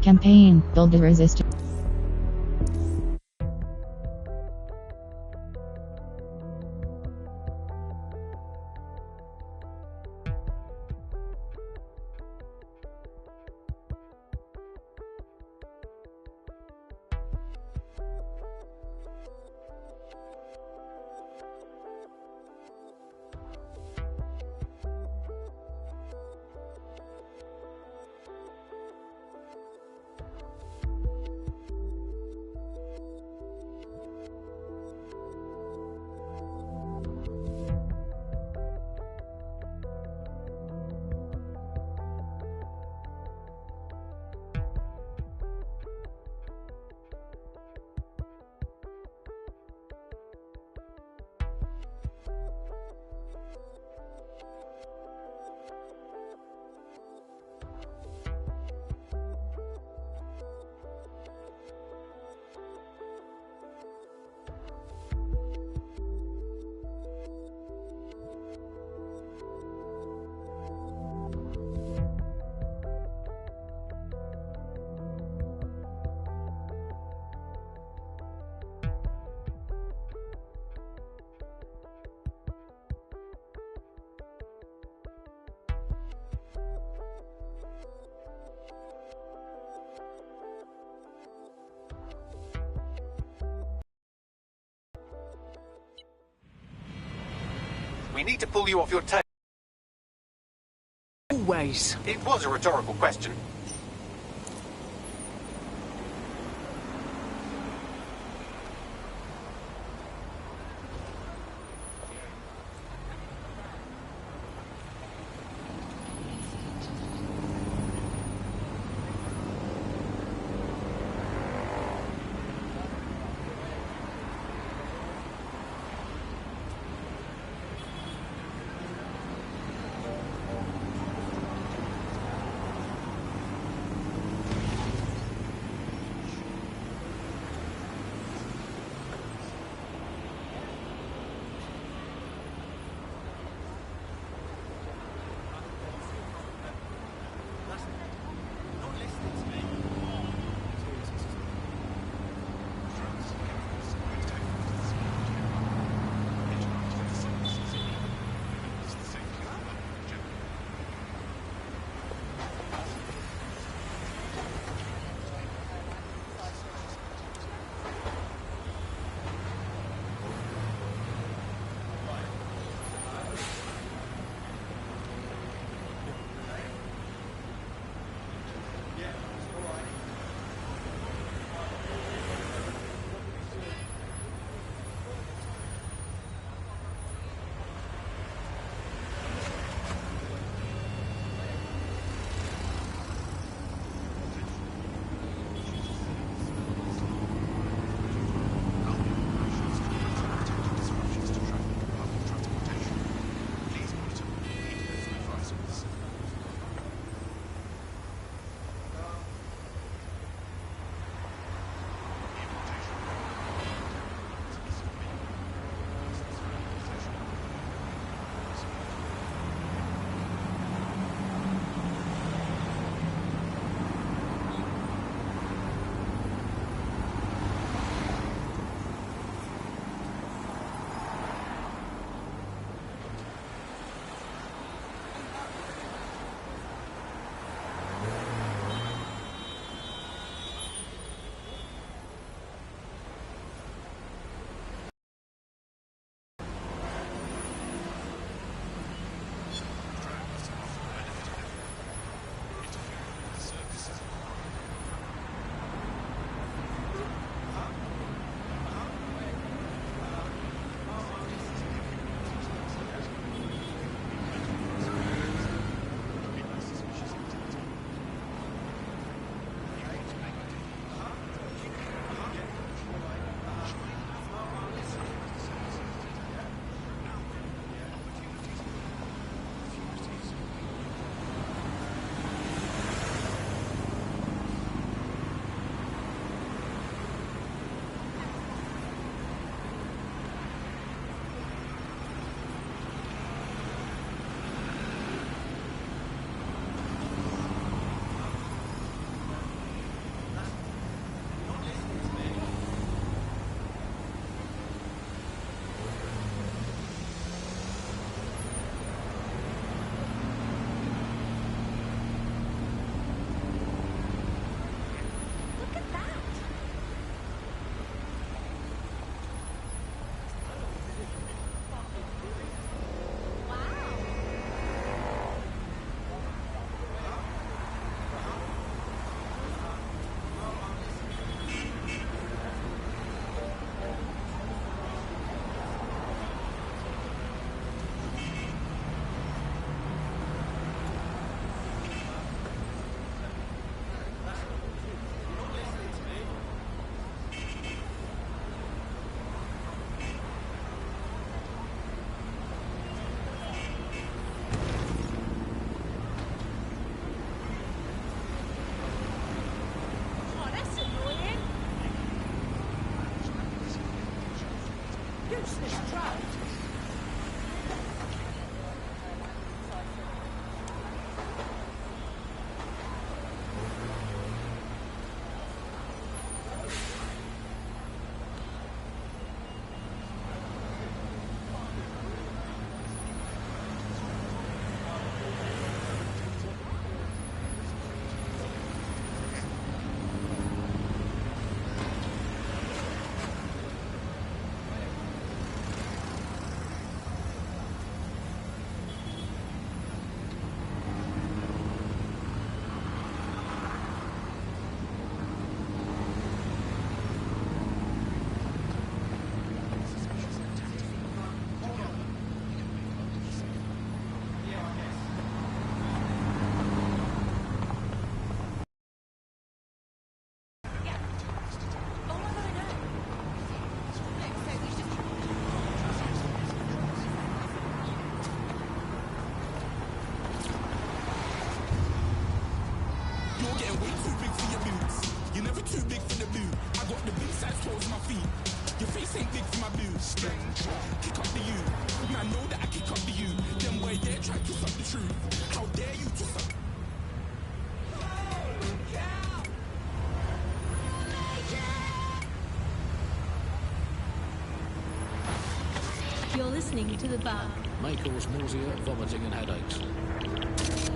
Campaign, build the resistance. We need to pull you off your tail. Always. It was a rhetorical question. You're listening to The Bug. May cause nausea, vomiting and headaches.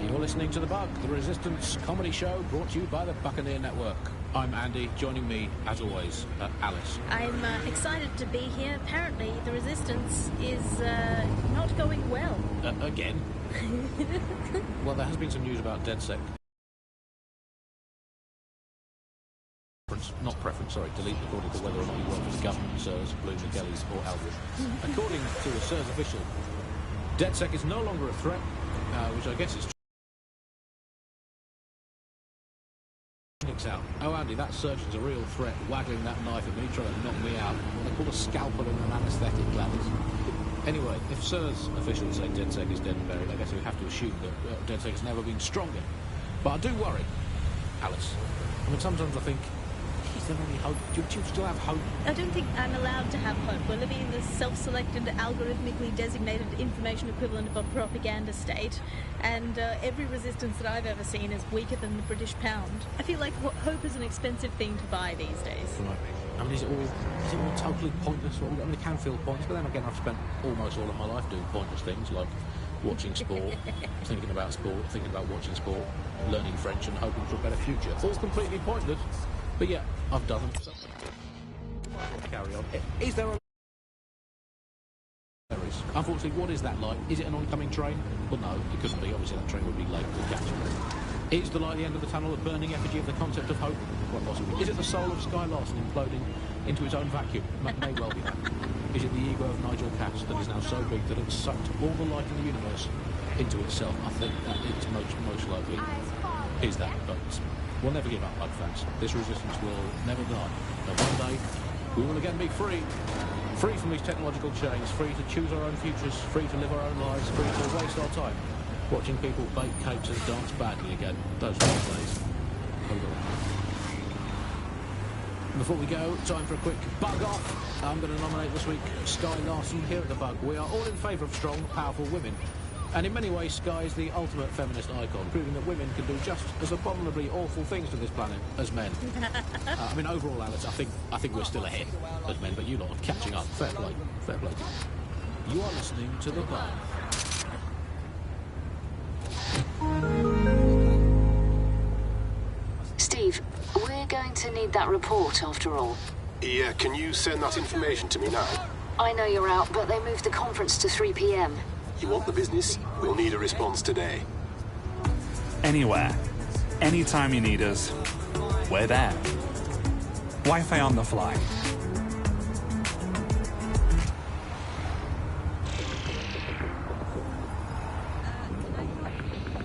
You're listening to The Bug, the Resistance comedy show brought to you by the Buccaneer Network. I'm Andy, joining me, as always, Alice. I'm excited to be here. Apparently, the Resistance is not going well. Again? Well, there has been some news about DedSec. Not preference, sorry, delete according to whether or not you work for the government, SIRS, Bloom, the Kellys or Albion. According to a SIRS official, DedSec is no longer a threat, which I guess is out. Oh, Andy, that surgeon's a real threat, waggling that knife at me, trying to knock me out. What they call a scalpel and an anaesthetic, Gladys. Anyway, if SIRS officials say DedSec is dead and buried, I guess we have to assume that DedSec has never been stronger. But I do worry, Alice. I mean, sometimes I think, is there any hope? Do you still have hope? I don't think I'm allowed to have hope. We're living in this self-selected, algorithmically designated information equivalent of a propaganda state, and every resistance that I've ever seen is weaker than the British pound. I feel like hope is an expensive thing to buy these days. Right. I mean, is it all totally pointless? I mean, it can feel pointless, but then again, I've spent almost all of my life doing pointless things, like watching sport, thinking about sport, thinking about watching sport, learning French and hoping for a better future. All completely pointless. But yeah, I've done them. So, carry on. Is there a... There is. Unfortunately, what is that like? Is it an oncoming train? Well, no, it couldn't be. Obviously, that train would be late to catch it. Is the light at the end of the tunnel a burning effigy of the concept of hope? Quite possibly. Is it the soul of Sky Larson imploding into its own vacuum? May well be that. Is it the ego of Nigel Cass that is now so big that it's sucked all the light in the universe into itself? I think that it's most likely is that, but we'll never give up, Bug fans. This resistance will never die. And one day, we will again be free. Free from these technological chains, free to choose our own futures, free to live our own lives, free to waste our time watching people bake cakes and dance badly again. Those were the days. Hold on. Before we go, time for a quick bug off. I'm going to nominate this week Sky Larson here at The Bug. We are all in favour of strong, powerful women. And in many ways, Sky is the ultimate feminist icon, proving that women can do just as abominably awful things to this planet as men. I mean, overall, Alice, I think we're still ahead as men, but you lot are catching up. Fair play. Fair play. You are listening to The Bug. Steve, we're going to need that report after all. Yeah, can you send that information to me now? I know you're out, but they moved the conference to 3 p.m. You want the business? We'll need a response today. Anywhere. Anytime you need us. We're there. Wi-Fi on the fly.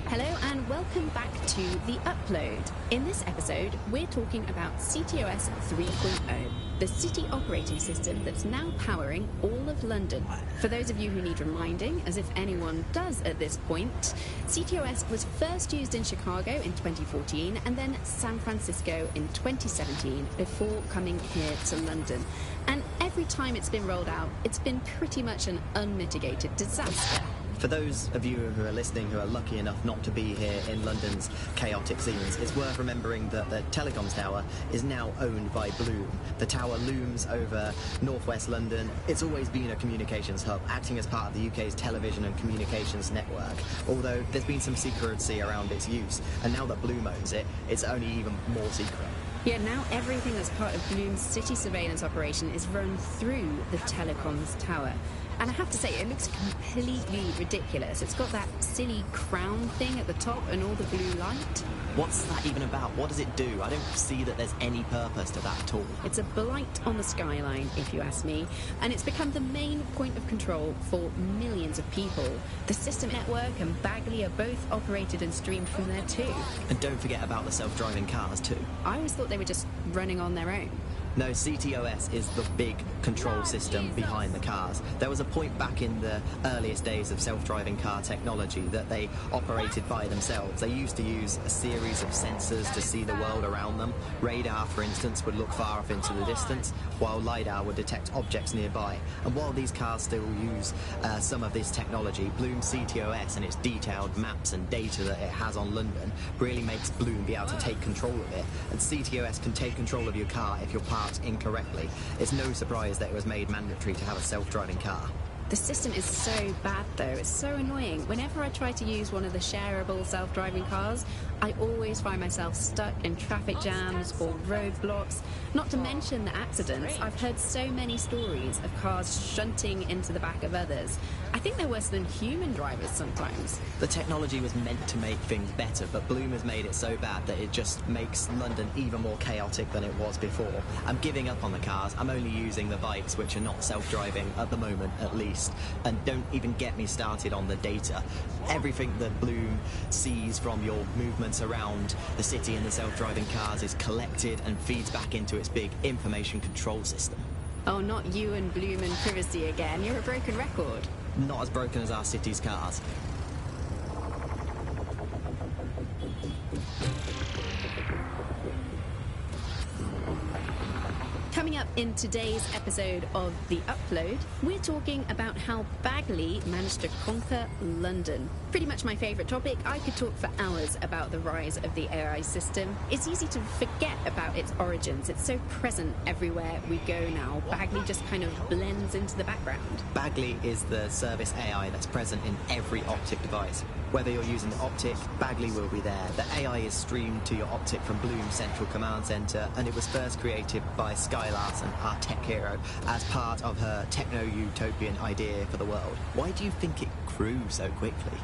Hello and welcome back to The Upload. In this episode, we're talking about CTOS 3.0, the city operating system that's now powering all of London. For those of you who need reminding, as if anyone does at this point, CTOS was first used in Chicago in 2014 and then San Francisco in 2017 before coming here to London. And every time it's been rolled out, it's been pretty much an unmitigated disaster. For those of you who are listening who are lucky enough not to be here in London's chaotic scenes, it's worth remembering that the telecoms tower is now owned by Bloom. The tower looms over northwest London. It's always been a communications hub, acting as part of the UK's television and communications network, although there's been some secrecy around its use, and now that Bloom owns it, it's only even more secret. Yeah, now everything that's part of Bloom's city surveillance operation is run through the telecoms tower. And I have to say, it looks completely ridiculous. It's got that silly crown thing at the top and all the blue light. What's that even about? What does it do? I don't see that there's any purpose to that at all. It's a blight on the skyline, if you ask me, and it's become the main point of control for millions of people. The system network and Bagley are both operated and streamed from there too. And don't forget about the self-driving cars too. I always thought they were just running on their own. No, CTOS is the big control system behind the cars. There was a point back in the earliest days of self-driving car technology that they operated by themselves. They used to use a series of sensors to see the world around them. Radar, for instance, would look far off into the distance, while LiDAR would detect objects nearby. And while these cars still use some of this technology, Bloom CTOS and its detailed maps and data that it has on London really makes Bloom be able to take control of it. And CTOS can take control of your car if you're parked incorrectly. It's no surprise that it was made mandatory to have a self-driving car. The system is so bad though, it's so annoying. Whenever I try to use one of the shareable self-driving cars, I always find myself stuck in traffic jams or roadblocks. Not to mention the accidents. I've heard so many stories of cars shunting into the back of others. I think they're worse than human drivers sometimes. The technology was meant to make things better, but Bloom has made it so bad that it just makes London even more chaotic than it was before. I'm giving up on the cars. I'm only using the bikes, which are not self-driving at the moment, at least. And don't even get me started on the data. Everything that Bloom sees from your movements around the city and the self-driving cars is collected and feeds back into its big information control system. Oh, not you and Bloom and privacy again. You're a broken record. Not as broken as our city's cars. Coming up in today's episode of The Upload, we're talking about how Bagley managed to conquer London. Pretty much my favourite topic. I could talk for hours about the rise of the AI system. It's easy to forget about its origins. It's so present everywhere we go now. Bagley just kind of blends into the background. Bagley is the service AI that's present in every Optic device. Whether you're using the Optic, Bagley will be there. The AI is streamed to your Optic from Bloom's central command centre, and it was first created by Sky Larson, our tech hero, as part of her techno-utopian idea for the world. Why do you think it grew so quickly?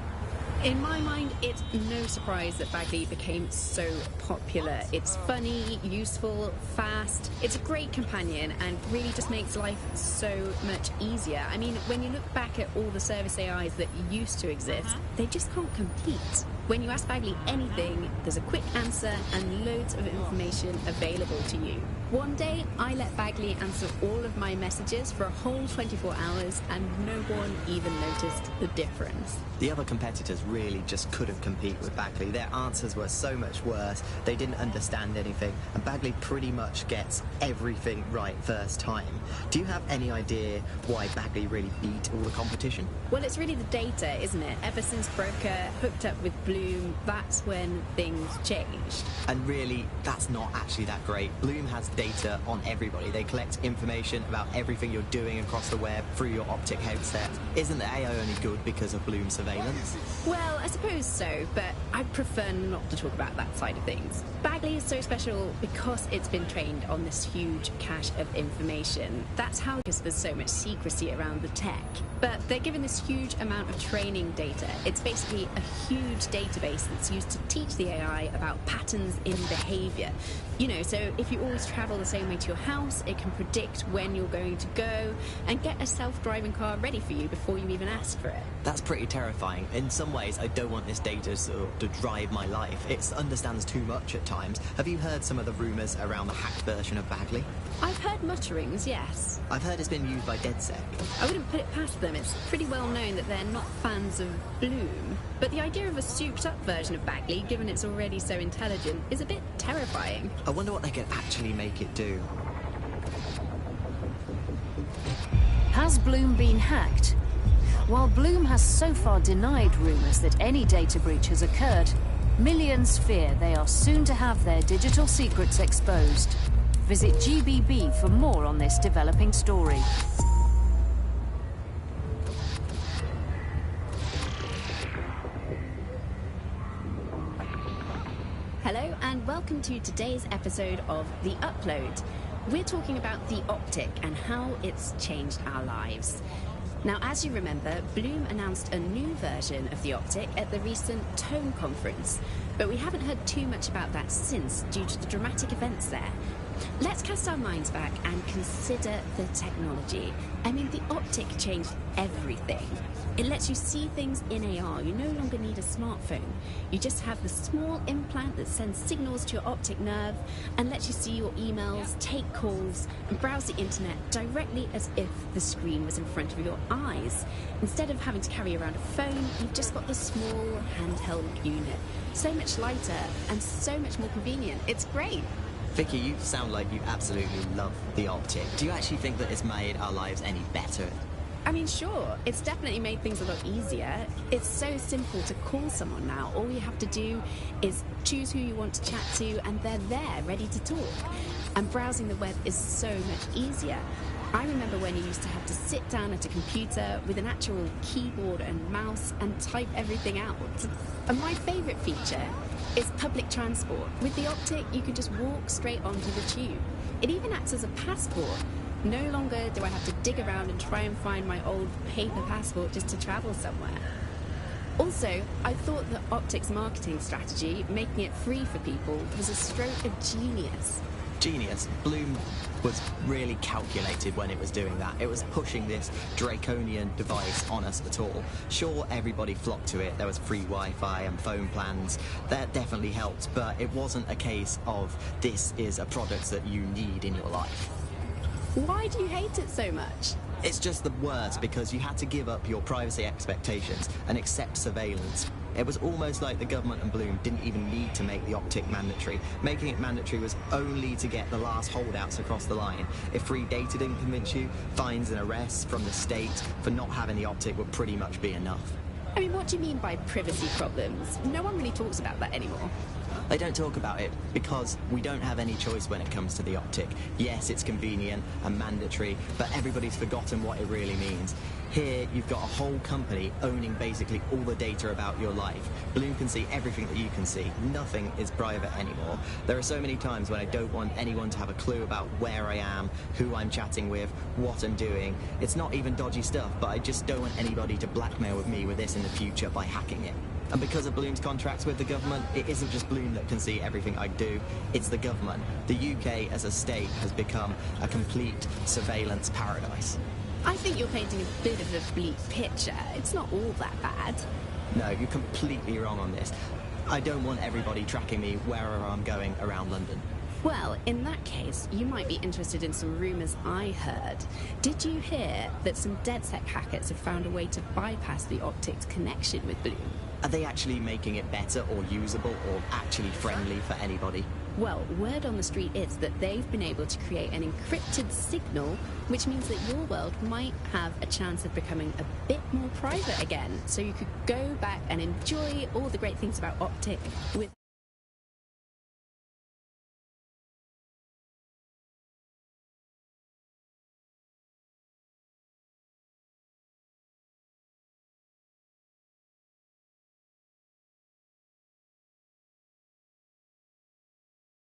In my mind, it's no surprise that Bagley became so popular. It's funny, useful, fast. It's a great companion and really just makes life so much easier. I mean, when you look back at all the service AIs that used to exist, they just can't compete. When you ask Bagley anything, there's a quick answer and loads of information available to you. One day, I let Bagley answer all of my messages for a whole 24 hours and no one even noticed the difference. The other competitors really just couldn't compete with Bagley. Their answers were so much worse, they didn't understand anything, and Bagley pretty much gets everything right first time. Do you have any idea why Bagley really beat all the competition? Well, it's really the data, isn't it? Ever since Broker hooked up with Bloom, that's when things changed. And really, that's not actually that great. Bloom has data on everybody. They collect information about everything you're doing across the web through your Optic headset. Isn't the AI only good because of Bloom surveillance? Well, I suppose so, but I'd prefer not to talk about that side of things. Bagley is so special because it's been trained on this huge cache of information. That's how there's so much secrecy around the tech. But they're given this huge amount of training data. It's basically a huge database that's used to teach the AI about patterns in behaviour. You know, so if you always travel the same way to your house, it can predict when you're going to go and get a self-driving car ready for you before you even ask for it. That's pretty terrifying. In some ways, I don't want this data to drive my life. It understands too much at times. Have you heard some of the rumours around the hacked version of Bagley? I've heard mutterings, yes. I've heard it's been used by DedSec. I wouldn't put it past them. It's pretty well known that they're not fans of Bloom. But the idea of a souped-up version of Bagley, given it's already so intelligent, is a bit terrifying. I wonder what they could actually make it do. Has Bloom been hacked? While Bloom has so far denied rumours that any data breach has occurred, millions fear they are soon to have their digital secrets exposed. Visit GBB for more on this developing story. Hello and welcome to today's episode of The Upload. We're talking about the optic and how it's changed our lives. Now, as you remember, Bloom announced a new version of the optic at the recent Tone conference, but we haven't heard too much about that since due to the dramatic events there. Let's cast our minds back and consider the technology. I mean, the optic changed everything. It lets you see things in AR. You no longer need a smartphone. You just have the small implant that sends signals to your optic nerve and lets you see your emails, take calls, and browse the internet directly as if the screen was in front of your eyes. Instead of having to carry around a phone, you've just got this small handheld unit. So much lighter and so much more convenient. It's great. Vicky, you sound like you absolutely love the optic. Do you actually think that it's made our lives any better? I mean, sure, it's definitely made things a lot easier. It's so simple to call someone now. All you have to do is choose who you want to chat to and they're there, ready to talk. And browsing the web is so much easier. I remember when you used to have to sit down at a computer with an actual keyboard and mouse and type everything out. And my favourite feature is public transport. With the optic, you can just walk straight onto the tube. It even acts as a passport. No longer do I have to dig around and try and find my old paper passport just to travel somewhere. Also, I thought the optics marketing strategy, making it free for people, was a stroke of genius. Genius. Bloom was really calculated when it was doing that. It was pushing this draconian device on us at all. Sure, everybody flocked to it. There was free Wi-Fi and phone plans. That definitely helped, but it wasn't a case of this is a product that you need in your life. Why do you hate it so much? It's just the worst because you had to give up your privacy expectations and accept surveillance. It was almost like the government and Bloom didn't even need to make the optic mandatory. Making it mandatory was only to get the last holdouts across the line. If free data didn't convince you, fines and arrests from the state for not having the optic would pretty much be enough. I mean, what do you mean by privacy problems? No one really talks about that anymore. They don't talk about it because we don't have any choice when it comes to the optic. Yes, it's convenient and mandatory, but everybody's forgotten what it really means. Here, you've got a whole company owning basically all the data about your life. Bloom can see everything that you can see. Nothing is private anymore. There are so many times when I don't want anyone to have a clue about where I am, who I'm chatting with, what I'm doing. It's not even dodgy stuff, but I just don't want anybody to blackmail with me with this in the future by hacking it. And because of Bloom's contracts with the government, it isn't just Bloom that can see everything I do, it's the government. The UK as a state has become a complete surveillance paradise. I think you're painting a bit of a bleak picture. It's not all that bad. No, you're completely wrong on this. I don't want everybody tracking me wherever I'm going around London. Well, in that case, you might be interested in some rumours I heard. Did you hear that some DedSec hackers have found a way to bypass the optics connection with Bloom? Are they actually making it better or usable or actually friendly for anybody? Well, word on the street is that they've been able to create an encrypted signal, which means that your world might have a chance of becoming a bit more private again, so you could go back and enjoy all the great things about optic with